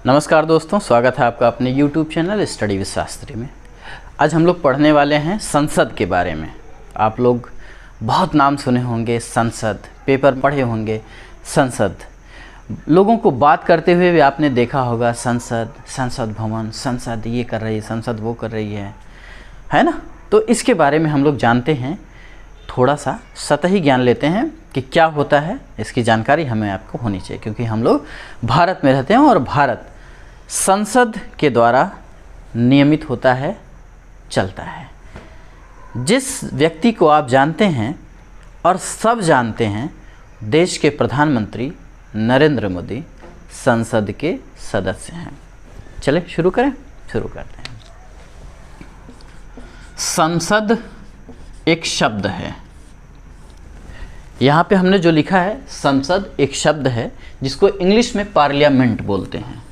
नमस्कार दोस्तों, स्वागत है आपका अपने YouTube channel study with Shastri में। आज हम लोग पढ़ने वाले हैं संसद के बारे में। आप लोग बहुत नाम सुने होंगे, संसद, पेपर पढ़े होंगे। संसद लोगों को बात करते हुए भी आपने देखा होगा, संसद, संसद भवन, संसद ये कर रही है, संसद वो कर रही है ना। तो इसके बारे में हम लोग जानते हैं, थोड़ा सा सतही ज्ञान लेते हैं कि क्या होता है। इसकी जानकारी हमें आपको होनी चाहिए, क्योंकि हम लोग भारत में रहते हैं और भारत संसद के द्वारा नियमित होता है, चलता है। जिस व्यक्ति को आप जानते हैं और सब जानते हैं, देश के प्रधानमंत्री नरेंद्र मोदी संसद के सदस्य हैं। चले शुरू करते हैं। संसद एक शब्द है। यहाँ पे हमने जो लिखा है, संसद एक शब्द है जिसको इंग्लिश में पार्लियामेंट बोलते हैं,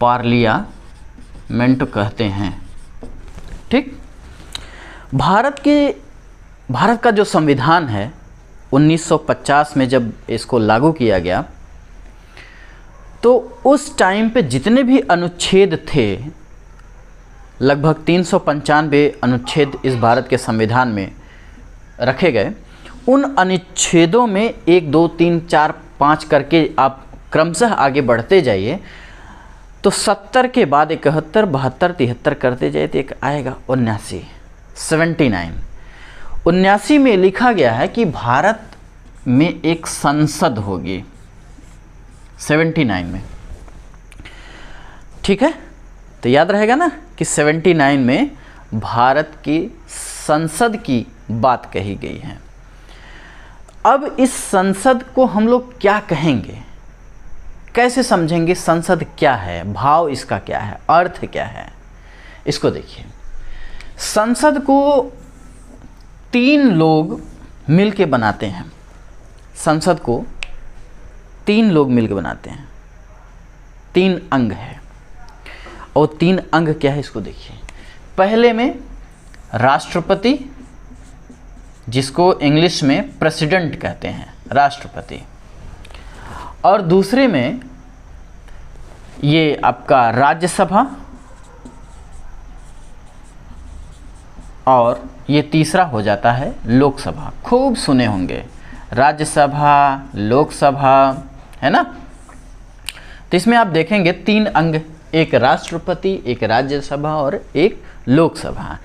पार्लियामेंट कहते हैं। ठीक। भारत का जो संविधान है 1950 में जब इसको लागू किया गया, तो उस टाइम पे जितने भी अनुच्छेद थे, लगभग 395 अनुच्छेद इस भारत के संविधान में रखे गए। उन अनुच्छेदों में 1, 2, 3, 4, 5 करके आप क्रमशः आगे बढ़ते जाइए, तो 70 के बाद 71, 72, 73 करते जाइए तो एक आएगा 79, 79। 79 में लिखा गया है कि भारत में एक संसद होगी, 79 में। ठीक है, तो याद रहेगा ना कि 79 में भारत की संसद की बात कही गई है। अब इस संसद को हम लोग क्या कहेंगे, कैसे समझेंगे, संसद क्या है, भाव इसका क्या है, अर्थ क्या है, इसको देखिए। संसद को 3 लोग मिलके बनाते हैं। संसद को 3 लोग मिलके बनाते हैं, 3 अंग है। और 3 अंग क्या है, इसको देखिए। पहले में राष्ट्रपति, जिसको इंग्लिश में प्रेसिडेंट कहते हैं, राष्ट्रपति। और दूसरे में ये आपका राज्यसभा, और ये तीसरा हो जाता है लोकसभा। खूब सुने होंगे, राज्यसभा, लोकसभा, है ना। तो इसमें आप देखेंगे 3 अंग, एक राष्ट्रपति, एक राज्यसभा और एक लोकसभा।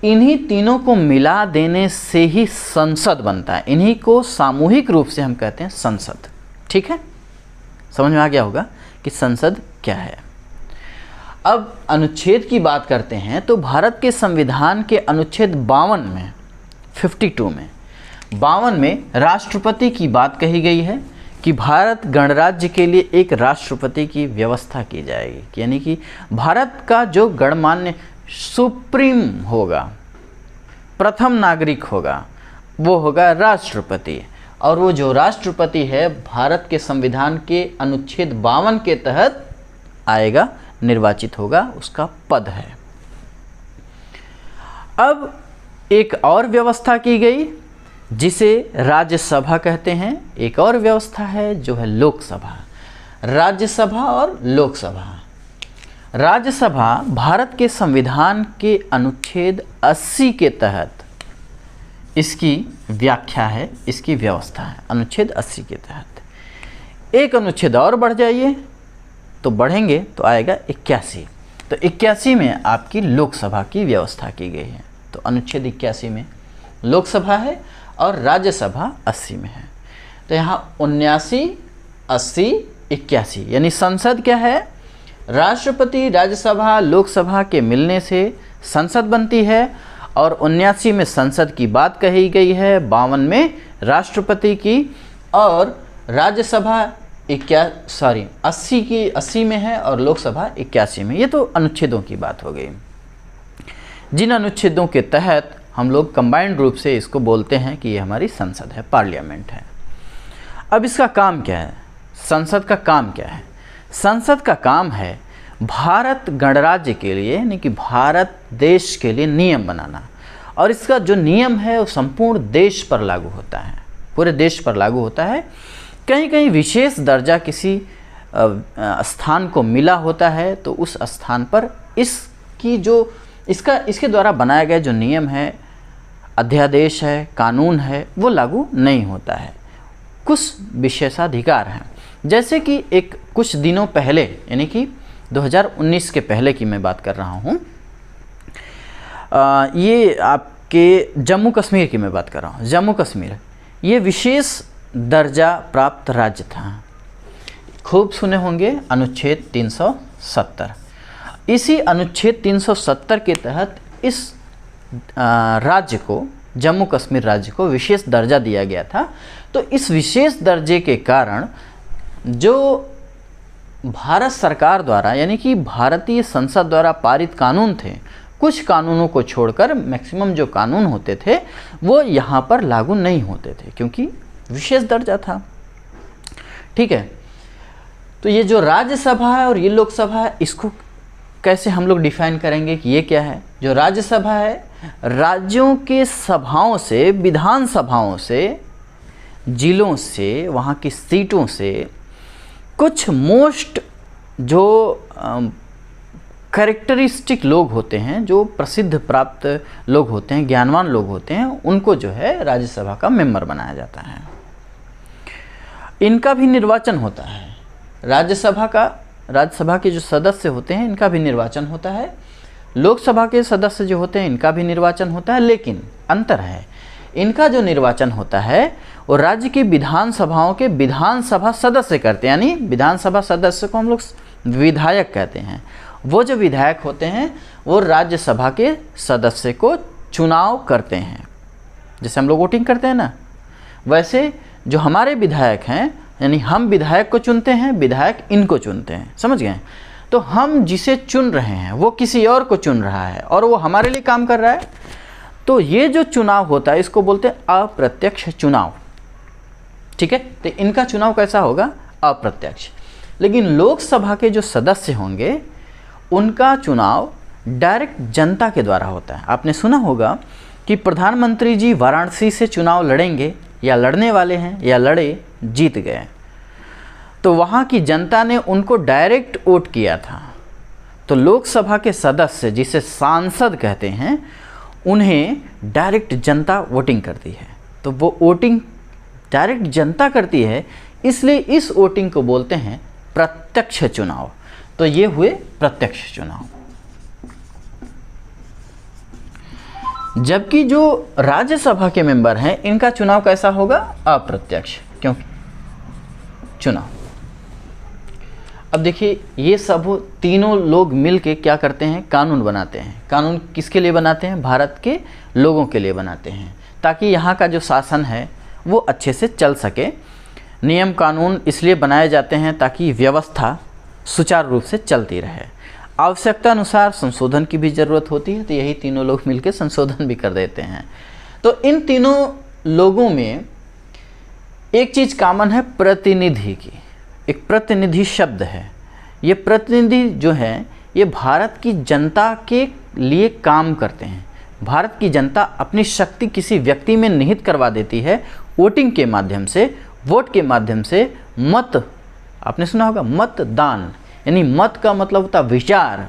इन्हीं तीनों को मिला देने से ही संसद बनता है। इन्हीं को सामूहिक रूप से हम कहते हैं संसद। ठीक है, समझ में आ गया होगा कि संसद क्या है। अब अनुच्छेद की बात करते हैं, तो भारत के संविधान के अनुच्छेद 52 में, 52 में, 52 में राष्ट्रपति की बात कही गई है कि भारत गणराज्य के लिए एक राष्ट्रपति की व्यवस्था की जाएगी। यानी कि भारत का जो गणमान्य सुप्रीम होगा, प्रथम नागरिक होगा, वो होगा राष्ट्रपति। और वो जो राष्ट्रपति है, भारत के संविधान के अनुच्छेद 52 के तहत आएगा, निर्वाचित होगा, उसका पद है। अब एक और व्यवस्था की गई जिसे राज्यसभा कहते हैं। एक और व्यवस्था है जो है लोकसभा। राज्यसभा और लोकसभा। राज्यसभा भारत के संविधान के अनुच्छेद 80 के तहत इसकी व्याख्या है, इसकी व्यवस्था है, अनुच्छेद 80 के तहत। एक अनुच्छेद और बढ़ जाइए, तो बढ़ेंगे तो आएगा 81। तो 81 में आपकी लोकसभा की व्यवस्था की गई है। तो अनुच्छेद 81 में लोकसभा है और राज्यसभा 80 में है। तो यहाँ 79, 80, 81, यानी संसद क्या है, राष्ट्रपति, राज्यसभा, लोकसभा के मिलने से संसद बनती है। और 79 में संसद की बात कही गई है, 52 में राष्ट्रपति की, और राज्यसभा 80 में है और लोकसभा 81 में। ये तो अनुच्छेदों की बात हो गई, जिन अनुच्छेदों के तहत हम लोग कंबाइंड रूप से इसको बोलते हैं कि ये हमारी संसद है, पार्लियामेंट है। अब इसका काम क्या है, संसद का काम क्या है? संसद का काम है भारत गणराज्य के लिए, यानी कि भारत देश के लिए नियम बनाना। और इसका जो नियम है वो संपूर्ण देश पर लागू होता है, पूरे देश पर लागू होता है। कहीं कहीं विशेष दर्जा किसी स्थान को मिला होता है तो उस स्थान पर इसके द्वारा बनाया गया जो नियम है, अध्यादेश है, कानून है, वो लागू नहीं होता है। कुछ विशेषाधिकार हैं, जैसे कि कुछ दिनों पहले, यानी कि 2019 के पहले की मैं बात कर रहा हूँ, ये आपके जम्मू कश्मीर की मैं बात कर रहा हूँ। जम्मू कश्मीर ये विशेष दर्जा प्राप्त राज्य था। खूब सुने होंगे अनुच्छेद 370। इसी अनुच्छेद 370 के तहत इस राज्य को, जम्मू कश्मीर राज्य को विशेष दर्जा दिया गया था। तो इस विशेष दर्जे के कारण जो भारत सरकार द्वारा, यानी कि भारतीय संसद द्वारा पारित कानून थे, कुछ कानूनों को छोड़कर मैक्सिमम जो कानून होते थे वो यहाँ पर लागू नहीं होते थे, क्योंकि विशेष दर्जा था। ठीक है, तो ये जो राज्यसभा है और ये लोकसभा है, इसको कैसे हम लोग डिफाइन करेंगे कि ये क्या है? जो राज्यसभा है, राज्यों के सभाओं से, विधान सभाओं से, जिलों से, वहाँ की सीटों से कुछ मोस्ट जो कैरेक्टरिस्टिक लोग होते हैं, जो प्रसिद्ध प्राप्त लोग होते हैं, ज्ञानवान लोग होते हैं, उनको जो है राज्यसभा का मेंबर बनाया जाता है। इनका भी निर्वाचन होता है। राज्यसभा के जो सदस्य होते हैं इनका भी निर्वाचन होता है। लोकसभा के सदस्य जो होते हैं इनका भी निर्वाचन होता है, लेकिन अंतर है, इनका जो निर्वाचन होता है वो राज्य की विधानसभाओं के विधानसभा सदस्य करते हैं, यानी विधानसभा सदस्य को हम लोग विधायक कहते हैं। वो जो विधायक होते हैं वो राज्यसभा के सदस्य को चुनाव करते हैं, जैसे हम लोग वोटिंग करते हैं ना, वैसे जो हमारे विधायक हैं, यानी हम विधायक को चुनते हैं, विधायक इनको चुनते हैं, समझ गए? तो हम जिसे चुन रहे हैं वो किसी और को चुन रहा है और वो हमारे लिए काम कर रहा है। तो ये जो चुनाव होता है इसको बोलते हैं अप्रत्यक्ष चुनाव। ठीक है, तो इनका चुनाव कैसा होगा? अप्रत्यक्ष। लेकिन लोकसभा के जो सदस्य होंगे उनका चुनाव डायरेक्ट जनता के द्वारा होता है। आपने सुना होगा कि प्रधानमंत्री जी वाराणसी से चुनाव लड़ेंगे या लड़ने वाले हैं या लड़े, जीत गए, तो वहाँ की जनता ने उनको डायरेक्ट वोट किया था। तो लोकसभा के सदस्य, जिसे सांसद कहते हैं, उन्हें डायरेक्ट जनता वोटिंग करती है। तो वो वोटिंग डायरेक्ट जनता करती है, इसलिए इस वोटिंग को बोलते हैं प्रत्यक्ष चुनाव। तो ये हुए प्रत्यक्ष चुनाव। जबकि जो राज्यसभा के मेंबर हैं इनका चुनाव कैसा होगा? अप्रत्यक्ष। क्यों चुनाव? अब देखिए, ये सब तीनों लोग मिलके क्या करते हैं? कानून बनाते हैं। कानून किसके लिए बनाते हैं? भारत के लोगों के लिए बनाते हैं, ताकि यहाँ का जो शासन है वो अच्छे से चल सके। नियम कानून इसलिए बनाए जाते हैं ताकि व्यवस्था सुचारू रूप से चलती रहे। आवश्यकता अनुसार संशोधन की भी ज़रूरत होती है, तो यही तीनों लोग मिलकर संशोधन भी कर देते हैं। तो इन तीनों लोगों में एक चीज़ कॉमन है, प्रतिनिधि की। एक प्रतिनिधि शब्द है। ये प्रतिनिधि जो है ये भारत की जनता के लिए काम करते हैं। भारत की जनता अपनी शक्ति किसी व्यक्ति में निहित करवा देती है वोटिंग के माध्यम से, वोट के माध्यम से। मत, आपने सुना होगा मतदान, यानी मत का मतलब होता है विचार।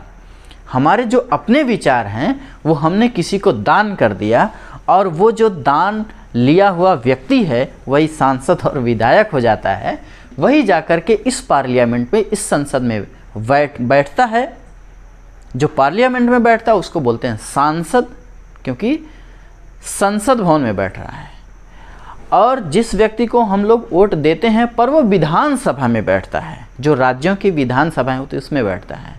हमारे जो अपने विचार हैं वो हमने किसी को दान कर दिया, और वो जो दान लिया हुआ व्यक्ति है वही सांसद और विधायक हो जाता है। वही जाकर के इस पार्लियामेंट में, इस संसद में बैठता है। जो पार्लियामेंट में बैठता है उसको बोलते हैं सांसद, क्योंकि संसद भवन में बैठ रहा है। और जिस व्यक्ति को हम लोग वोट देते हैं पर वो विधानसभा में बैठता है, जो राज्यों की विधानसभाएं होती है उसमें बैठता है,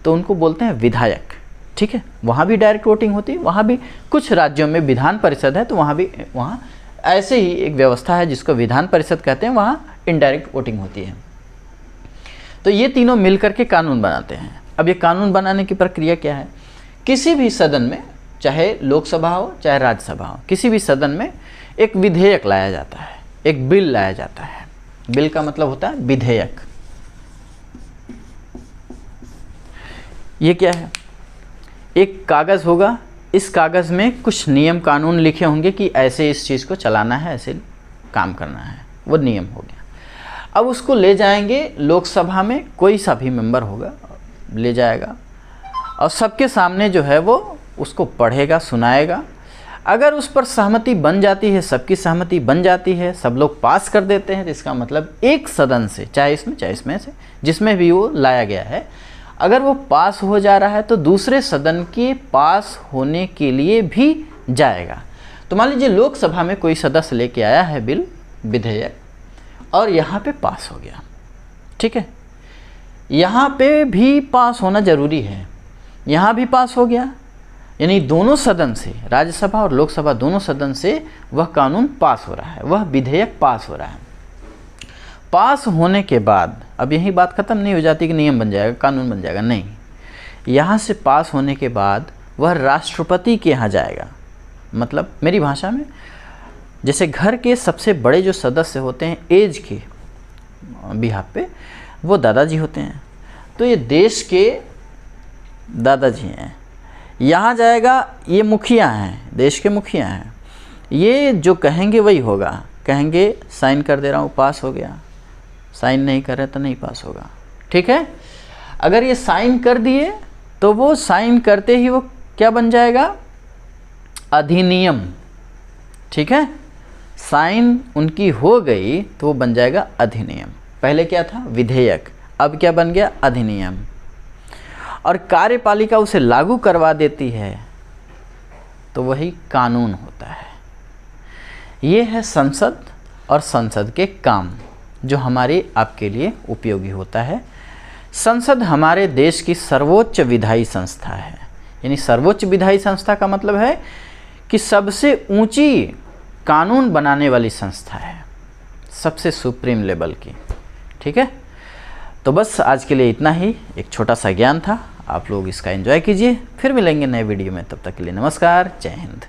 तो उनको बोलते हैं विधायक। ठीक है, वहाँ भी डायरेक्ट वोटिंग होती है। वहाँ भी कुछ राज्यों में विधान परिषद है, तो वहाँ ऐसे ही एक व्यवस्था है जिसको विधान परिषद कहते हैं, वहाँ इनडायरेक्ट वोटिंग होती है। तो ये तीनों मिलकर के कानून बनाते हैं। अब ये कानून बनाने की प्रक्रिया क्या है? किसी भी सदन में, चाहे लोकसभा हो चाहे राज्यसभा हो, किसी भी सदन में एक विधेयक लाया जाता है, एक बिल लाया जाता है। बिल का मतलब होता है विधेयक। ये क्या है? एक कागज़ होगा, इस कागज़ में कुछ नियम कानून लिखे होंगे कि ऐसे इस चीज़ को चलाना है, ऐसे काम करना है, वो नियम हो गया। अब उसको ले जाएंगे लोकसभा में, कोई सा भी मेंबर होगा ले जाएगा और सबके सामने जो है वो उसको पढ़ेगा, सुनाएगा। अगर उस पर सहमति बन जाती है, सबकी सहमति बन जाती है, सब लोग पास कर देते हैं, तो इसका मतलब एक सदन से, चाहे इसमें से जिसमें भी वो लाया गया है, अगर वो पास हो जा रहा है तो दूसरे सदन के पास होने के लिए भी जाएगा। तो मान लीजिए लोकसभा में कोई सदस्य लेके आया है बिल, विधेयक, और यहाँ पे पास हो गया, ठीक है, यहाँ पे भी पास होना ज़रूरी है, यहाँ भी पास हो गया, यानी दोनों सदन से, राज्यसभा और लोकसभा दोनों सदन से वह कानून पास हो रहा है, वह विधेयक पास हो रहा है। पास होने के बाद अब यही बात ख़त्म नहीं हो जाती कि नियम बन जाएगा, कानून बन जाएगा, नहीं। यहाँ से पास होने के बाद वह राष्ट्रपति के यहाँ जाएगा। मतलब मेरी भाषा में, जैसे घर के सबसे बड़े जो सदस्य होते हैं एज के बिहाफ पे, वो दादाजी होते हैं, तो ये देश के दादाजी हैं। यहाँ जाएगा, ये मुखिया हैं, देश के मुखिया हैं, ये जो कहेंगे वही होगा। कहेंगे साइन कर दे रहा हूँ, पास हो गया, साइन नहीं कर रहे तो नहीं पास होगा, ठीक है। अगर ये साइन कर दिए तो वो साइन करते ही वो क्या बन जाएगा, अधिनियम, ठीक है। साइन उनकी हो गई तो वो बन जाएगा अधिनियम। पहले क्या था, विधेयक, अब क्या बन गया, अधिनियम। और कार्यपालिका उसे लागू करवा देती है तो वही कानून होता है। ये है संसद और संसद के काम जो हमारे आपके लिए उपयोगी होता है। संसद हमारे देश की सर्वोच्च विधायी संस्था है। यानी सर्वोच्च विधायी संस्था का मतलब है कि सबसे ऊंची कानून बनाने वाली संस्था है, सबसे सुप्रीम लेवल की, ठीक है। तो बस आज के लिए इतना ही, एक छोटा सा ज्ञान था, आप लोग इसका एंजॉय कीजिए। फिर मिलेंगे नए वीडियो में, तब तक के लिए नमस्कार, जय हिंद।